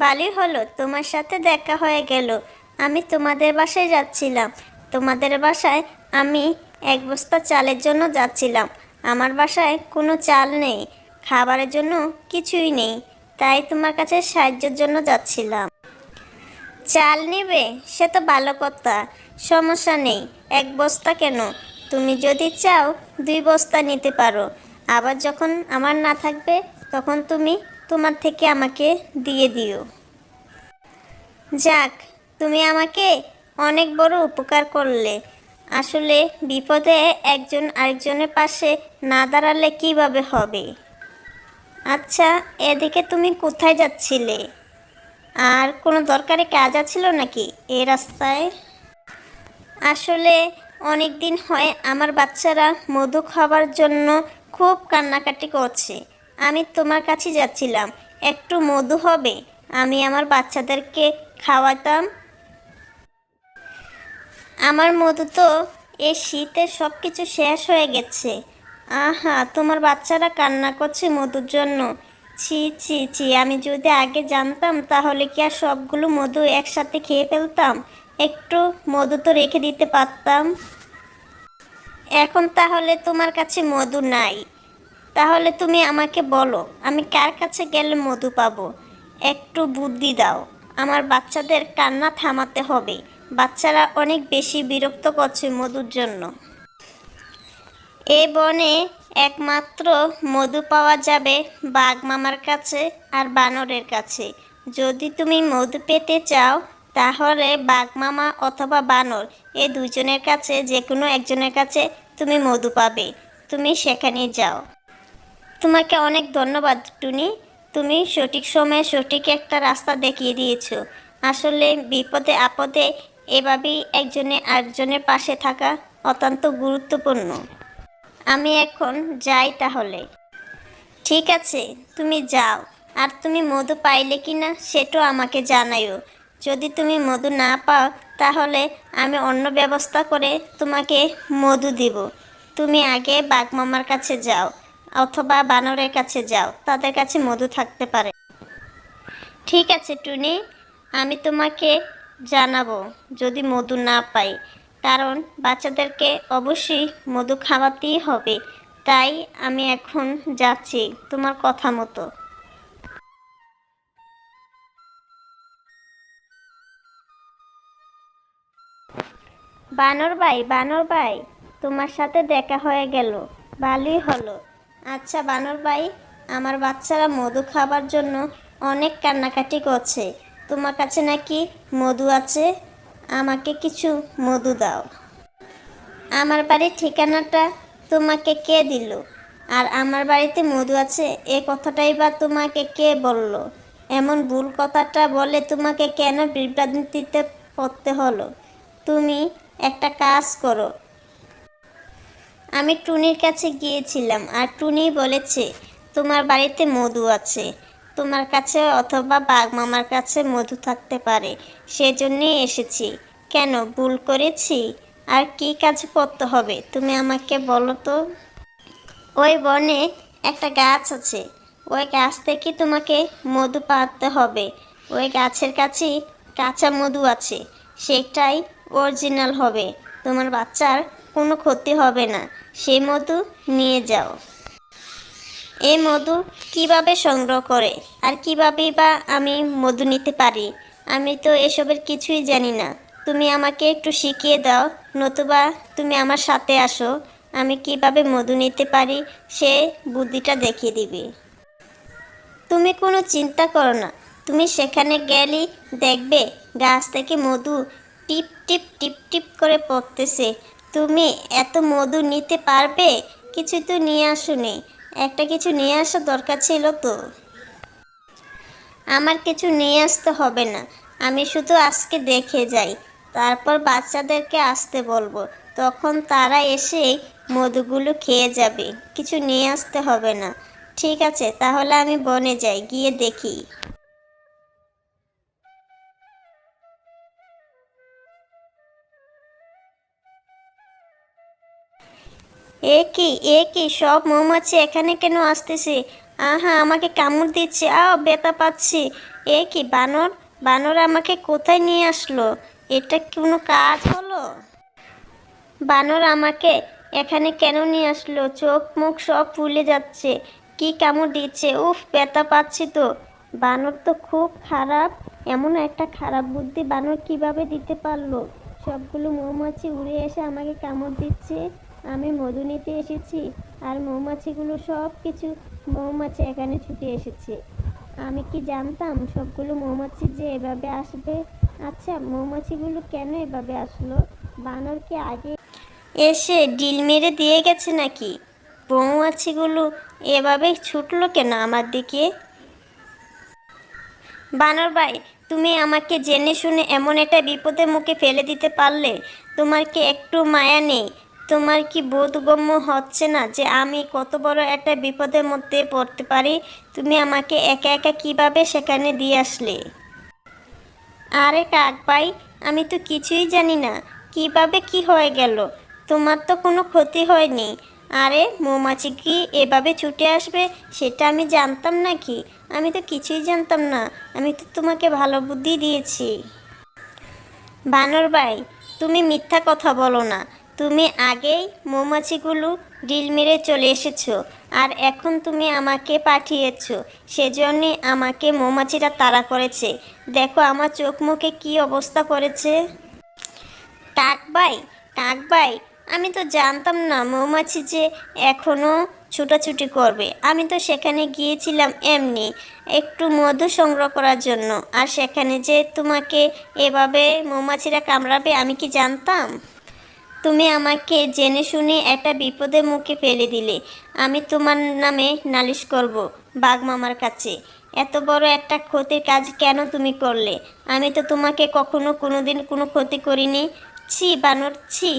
ভালোই হলো, তোমার সাথে দেখা হয়ে গেল। আমি তোমাদের বাসায় যাচ্ছিলাম। তোমাদের বাসায় আমি এক বস্তা চালের জন্য যাচ্ছিলাম। আমার বাসায় কোনো চাল নেই, খাবারের জন্য কিছুই নেই, তাই তোমার কাছে সাহায্যের জন্য যাচ্ছিলাম। চাল নেবে? সে তো ভালো কথা, সমস্যা নেই। এক বস্তা কেন, তুমি যদি চাও 2 বস্তা নিতে পারো। আবার যখন আমার না থাকবে তখন তুমি তোমার থেকে আমাকে দিয়ে দিও। যাক, তুমি আমাকে অনেক বড় উপকার করলে। আসলে বিপদে একজন আরেকজনের পাশে না দাঁড়ালে কিভাবে হবে। আচ্ছা, এদিকে তুমি কোথায় যাচ্ছিলে? আর কোনো দরকারি কাজ আছিল নাকি এই রাস্তায়? আসলে অনেক দিন হয় আমার বাচ্চারা মধু খাবার জন্য খুব কান্নাকাটি করছে। আমি তোমার কাছে যাচ্ছিলাম, একটু মধু হবে, আমি আমার বাচ্চাদেরকে খাওয়াতাম। আমার মধু তো এই শীতে সব কিছু শেষ হয়ে গেছে। আহা, তোমার বাচ্চারা কান্না করছে মধুর জন্য। ছি ছি ছি, আমি যদি আগে জানতাম তাহলে কি আর সবগুলো মধু একসাথে খেয়ে ফেলতাম? একটু মধু তো রেখে দিতে পারতাম। এখন তাহলে তোমার কাছে মধু নাই, তাহলে তুমি আমাকে বলো আমি কার কাছে গেলে মধু পাবো? একটু বুদ্ধি দাও। আমার বাচ্চাদের কান্না থামাতে হবে, বাচ্চারা অনেক বেশি বিরক্ত করছে মধুর জন্য। এই বনে একমাত্র মধু পাওয়া যাবে বাঘ মামার কাছে আর বানরের কাছে। যদি তুমি মধু পেতে চাও তাহলে বাঘ মামা অথবা বানর, এই দুজনের কাছে যে কোনো একজনের কাছে তুমি মধু পাবে। তুমি সেখানে যাও। তোমাকে অনেক ধন্যবাদ টুনি, তুমি সঠিক সময়ে সঠিক একটা রাস্তা দেখিয়ে দিয়েছো। আসলে বিপদে আপদে এভাবেই একজনে আরেকজনের পাশে থাকা অত্যন্ত গুরুত্বপূর্ণ। আমি এখন যাই তাহলে। ঠিক আছে, তুমি যাও। আর তুমি মধু পাইলে কি না সেটাও আমাকে জানাইও। যদি তুমি মধু না পাও তাহলে আমি অন্য ব্যবস্থা করে তোমাকে মধু দিব। তুমি আগে বাঘ মামার কাছে যাও অথবা বানরের কাছে যাও, তাদের কাছে মধু থাকতে পারে। ঠিক আছে টুনি, আমি তোমাকে জানাবো যদি মধু না পাই, কারণ বাচ্চাদেরকে অবশ্যই মধু খাওয়াতেই হবে। তাই আমি এখন যাচ্ছি তোমার কথা মতো। বানর ভাই, তোমার সাথে দেখা হয়ে গেল, ভালোই হলো। আচ্ছা বানর ভাই, আমার বাচ্চারা মধু খাবার জন্য অনেক কান্নাকাটি করছে। তোমার কাছে নাকি মধু আছে, আমাকে কিছু মধু দাও। আমার বাড়ির ঠিকানাটা তোমাকে কে দিল? আর আমার বাড়িতে মধু আছে এ কথাটাই বা তোমাকে কে বলল? এমন ভুল কথাটা বলে তোমাকে কেন বিভ্রান্তিতে পড়তে হলো? তুমি একটা কাজ করো। আমি টুনির কাছে গিয়েছিলাম আর টুনি বলেছে তোমার বাড়িতে মধু আছে। তোমার কাছে অথবা বাঘ মামার কাছে মধু থাকতে পারে, সেজন্যই এসেছি। কেন ভুল করেছি? আর কি কাজ করতে হবে তুমি আমাকে বলো তো। ওই বনে একটা গাছ আছে, ওই গাছ থেকে তোমাকে মধু পাড়তে হবে। ওই গাছের কাছেই কাঁচা মধু আছে, সেটাই অরিজিনাল হবে। তোমার বাচ্চার কোনো ক্ষতি হবে না, সেই মধু নিয়ে যাও। এই মধু কিভাবে সংগ্রহ করে আর কিভাবেই বা আমি মধু নিতে পারি? আমি তো এসবের কিছুই জানি না। তুমি আমাকে একটু শিখিয়ে দাও, নতুবা তুমি আমার সাথে আসো, আমি কিভাবে মধু নিতে পারি সে বুদ্ধিটা দেখিয়ে দিবে। তুমি কোনো চিন্তা করো না, তুমি সেখানে গেলে দেখবে গাছ থেকে মধু টিপ টিপ টিপ টিপ করে পড়তেছে। তুমি এত মধু নিতে পারবে? কিছু তো নিয়ে আসোনি, একটা কিছু নিয়ে আসা দরকার ছিল তো। আমার কিছু নিয়ে আসতে হবে না, আমি শুধু আজকে দেখে যাই, তারপর বাচ্চাদেরকে আসতে বলবো, তখন তারা এসে মধুগুলো খেয়ে যাবে। কিছু নিয়ে আসতে হবে না। ঠিক আছে, তাহলে আমি বনে যাই, গিয়ে দেখি। এ কি সব মৌমাছি এখানে কেন আসতেছে? আহা, আমাকে কামড় দিচ্ছে, ব্যথা পাচ্ছি। এ কি বানর, বানর আমাকে কোথায় নিয়ে আসলো? এটা কোনো কাজ হলো? বানর আমাকে এখানে কেন নিয়ে আসলো? চোখ মুখ সব ফুলে যাচ্ছে, কি কামড় দিচ্ছে, উফ ব্যথা পাচ্ছি তো। বানর তো খুব খারাপ, এমন একটা খারাপ বুদ্ধি বানর কিভাবে দিতে পারলো? সবগুলো মৌমাছি উড়ে এসে আমাকে কামড় দিচ্ছে, আমি মধু নিতে এসেছি আর মৌমাছিগুলো সব কিছু মৌমাছি এখানে ছুটে এসেছে। আমি কি জানতাম সবগুলো মৌমাছি যে এভাবে আসবে? আচ্ছা, মৌমাছিগুলো কেন এভাবে আসলো? বানর কি আগে এসে ডিল মেরে দিয়ে গেছে নাকি? মৌমাছিগুলো এভাবে ছুটলো কেন আমার দিকে? বানর ভাই, তুমি আমাকে জেনে শুনে এমন একটা বিপদের মুখে ফেলে দিতে পারলে? তোমার কি একটু মায়া নেই? তোমার কি বোধগম্য হচ্ছে না যে আমি কত বড় একটা বিপদের মধ্যে পড়তে পারি? তুমি আমাকে একা একা কিভাবে সেখানে দিয়ে আসলে? আরে কাক ভাই, আমি তো কিছুই জানি না কিভাবে কি হয়ে গেল। তোমার তো কোনো ক্ষতি হয়নি। আরে মৌমাছি কি এভাবে ছুটে আসবে সেটা আমি জানতাম নাকি? আমি তো কিছুই জানতাম না। আমি তো তোমাকে ভালো বুদ্ধি দিয়েছি। বানর ভাই, তুমি মিথ্যা কথা বলো না। তুমি আগেই মৌমাছিগুলো ডিল মেরে চলে এসেছো, আর এখন তুমি আমাকে পাঠিয়েছো। সেজন্যে আমাকে মৌমাছিরা তাড়া করেছে। দেখো আমার চোখ মুখে কী অবস্থা করেছে। কাক ভাই, কাক ভাই, আমি তো জানতাম না মৌমাছি যে এখনও ছুটাছুটি করবে। আমি তো সেখানে গিয়েছিলাম এমনি একটু মধু সংগ্রহ করার জন্য, আর সেখানে যে তোমাকে এভাবে মৌমাছিরা কামড়াবে আমি কি জানতাম? তুমি আমাকে জেনে শুনে একটা বিপদের মুখে ফেলে দিলে। আমি তোমার নামে নালিশ করব বাঘ মামার কাছে। এত বড় একটা ক্ষতির কাজ কেন তুমি করলে? আমি তো তোমাকে কখনো কোনোদিন কোনো ক্ষতি করিনি। ছি বানর, ছি।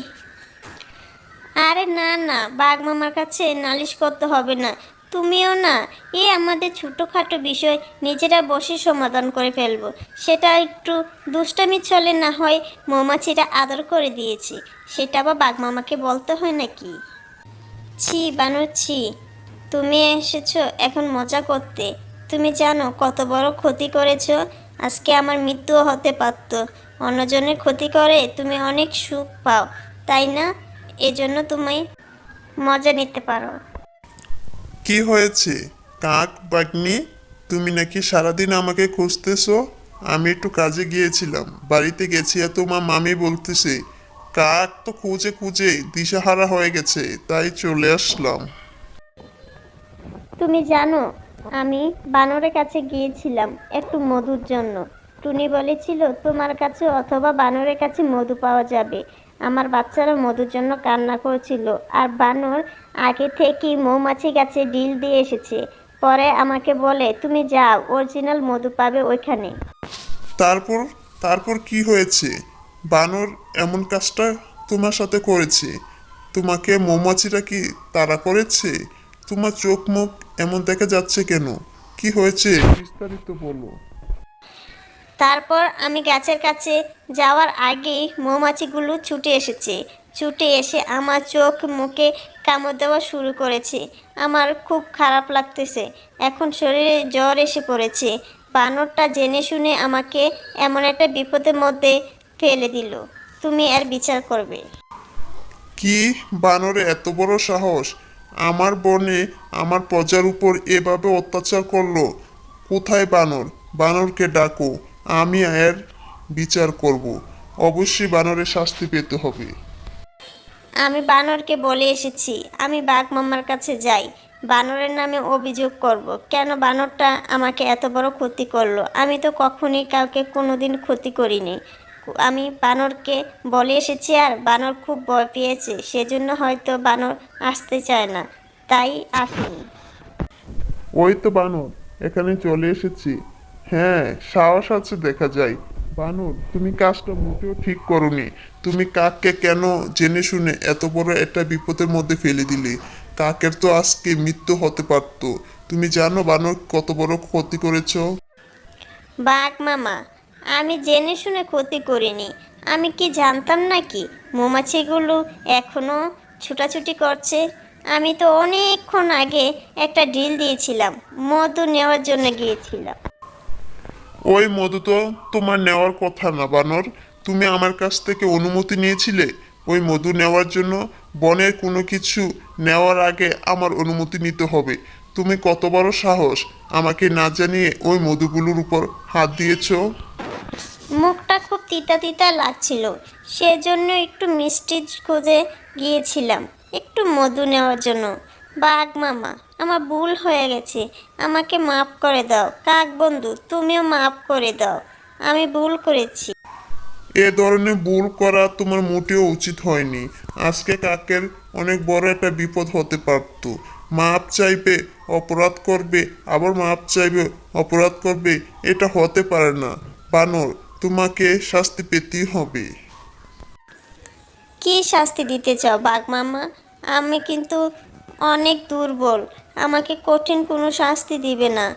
আরে না না, বাঘ মামার কাছে নালিশ করতে হবে না। তুমিও না, এ আমাদের ছোটোখাটো বিষয় নিজেরা বসে সমাধান করে ফেলবো। সেটা একটু দুষ্টামি চলে না হয় মৌমাছিরা আদর করে দিয়েছি, সেটা আবার বাঘ মামাকে বলতে হয় নাকি? ছি বানর, ছি। তুমি এসেছো এখন মজা করতে। তুমি জানো কত বড় ক্ষতি করেছো? আজকে আমার মৃত্যুও হতে পারত। অন্যজনের ক্ষতি করে তুমি অনেক সুখ পাও, তাই না? এজন্য তুমি মজা নিতে পারো। কি হয়েছে কাক বাগনি? তুমি নাকি সারাদিন আমাকে খুঁজতেছো? আমি একটু কাজে গিয়েছিলাম, বাড়িতে গেছি আর তোমার মামি বলতেছে কাক তো খুঁজে খুঁজে দিশাহারা হয়ে গেছে, তাই চলে আসলাম। তুমি জানো, আমি বানরের কাছে গিয়েছিলাম একটু মধুর জন্য। টুনি বলেছিল তোমার কাছে অথবা বানরের কাছে মধু পাওয়া যাবে। আমার বাচ্চারা মধুর জন্য কান্না করছিল, আর বানর আগে থেকেই মৌমাছি গাছে ডিল দিয়ে এসেছে। পরে আমাকে বলে তুমি যাও, অরিজিনাল মধু পাবে ওইখানে। তারপর তারপর কি হয়েছে? বানর এমন কাজটা তোমার সাথে করেছে? তোমাকে মৌমাছিরা কি তাড়া করেছে? তোমার চোখ মুখ এমন দেখা যাচ্ছে কেন? কি হয়েছে বিস্তারিত বলো। তারপর আমি গাছের কাছে যাওয়ার আগেই মৌমাছিগুলো ছুটে এসেছে। ছুটে এসে আমার চোখ মুখে কামড় দেওয়া শুরু করেছে। আমার খুব খারাপ লাগতেছে, এখন শরীরে জ্বর এসে পড়েছে। বানরটা জেনে শুনে আমাকে এমন একটা বিপদের মধ্যে ফেলে দিল। তুমি এর বিচার করবে। কি, বানরে এত বড় সাহস? আমার বনে আমার প্রজার উপর এভাবে অত্যাচার করলো? কোথায় বানর? বানরকে ডাকো, আমি এর বিচার করব। অবশ্যই বানরের শাস্তি পেতে হবে। আমি বানরকে বলে এসেছি আমি বাঘ মামার কাছে যাই, বানরের নামে অভিযোগ করব। কেন বানরটা আমাকে এত বড় ক্ষতি করলো? আমি তো কখনই কাউকে কোনোদিন ক্ষতি করিনি। আমি বানরকে বলে এসেছি, আর বানর খুব ভয় পেয়েছে, সেজন্য হয়তো বানর আসতে চায় না, তাই আসেনি। ওই তো বানর এখানে চলে এসেছি। হ্যাঁ, সাহস আছে দেখা যায়। বানর, তুমি কাজটা মোটেও ঠিক করোনি। তুমি কাককে কেন জেনে শুনে এত বড় একটা বিপদের মধ্যে ফেলে দিলে? কাকের তো আজকে মৃত্যু হতে পারতো। তুমি জানো বানর কত বড় ক্ষতি করেছো? বাঘ মামা, আমি জেনে শুনে ক্ষতি করিনি। আমি কি জানতাম নাকি মৌমাছিগুলো এখনো ছুটাছুটি করছে? আমি তো অনেকক্ষণ আগে একটা ডিল দিয়েছিলাম, মধু নেওয়ার জন্য গিয়েছিলাম। ওই মধু তো তোমার নেওয়ার কথা না বানর। তুমি আমার কাছ থেকে অনুমতি নিয়েছিলে ওই মধু নেওয়ার জন্য। বনের কোনো কিছু নেওয়ার আগে আমার অনুমতি নিতে হবে। তুমি কত বড় সাহস আমাকে না জানিয়ে ওই মধুগুলোর উপর হাত দিয়েছো? মুখটা খুব তিতা তিতা লাগছিল, সেজন্য একটু মিষ্টি খুঁজে গিয়েছিলাম একটু মধু নেওয়ার জন্য। বাঘ মামা, আমার ভুল হয়ে গেছে, আমাকে মাফ করে দাও। কাক বন্ধু, তুমিও মাফ করে দাও, আমি ভুল করেছি। এ ধরনের ভুল করা তোমার মোটেও উচিত হয়নি। আজকে কাকের অনেক বড় একটা বিপদ হতে পারত। মাপ চাইবে, অপরাধ করবে, আবার মাপ চাইবে, অপরাধ করবে, এটা হতে পারে না। বানর, তোমাকে শাস্তি পেতেই হবে। কি শাস্তি দিতে চাও বাঘ মামা? আমি কিন্তু অনেক দুর্বল, আমাকে কঠিন কোনো শাস্তি দিবে না।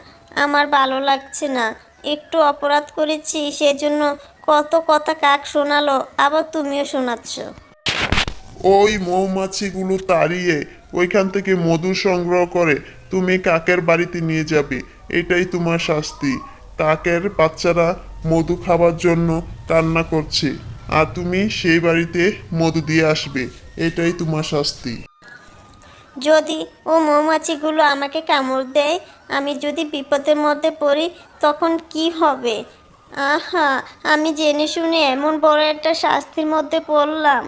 আমার ভালো লাগছে না, একটু অপরাধ করেছি সেজন্য কত কথা কাক শোনালো, আবার তুমিও শোনাচ্ছ। ওই মৌমাছিগুলো তাড়িয়ে ওইখান থেকে মধু সংগ্রহ করে তুমি কাকের বাড়িতে নিয়ে যাবে। এটাই তোমার শাস্তি। কাকের বাচ্চারা মধু খাবার জন্য কান্না করছে, আর তুমি সেই বাড়িতে মধু দিয়ে আসবে। এটাই তোমার শাস্তি। যদি ও মৌমাছিগুলো আমাকে কামড় দেয়, আমি যদি বিপদের মধ্যে পড়ি, তখন কি হবে? আহা, আমি জেনে শুনে এমন বড় একটা শাস্তির মধ্যে পড়লাম।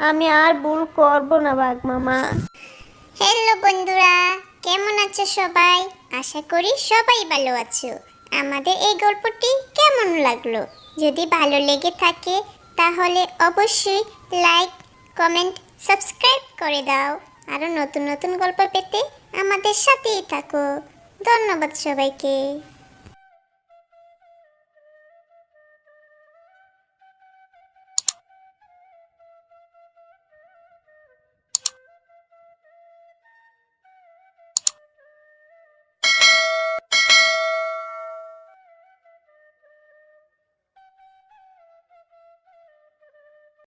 আমি আর ভুল করব না বাঘ মামা। হ্যালো বন্ধুরা, কেমন আছো সবাই? আশা করি সবাই ভালো আছো। আমাদের এই গল্পটি কেমন লাগলো? যদি ভালো লেগে থাকে তাহলে অবশ্যই লাইক, কমেন্ট, সাবস্ক্রাইব করে দাও। আরও নতুন নতুন গল্প পেতে আমাদের সাথেই থাকো। ধন্যবাদ সবাইকে।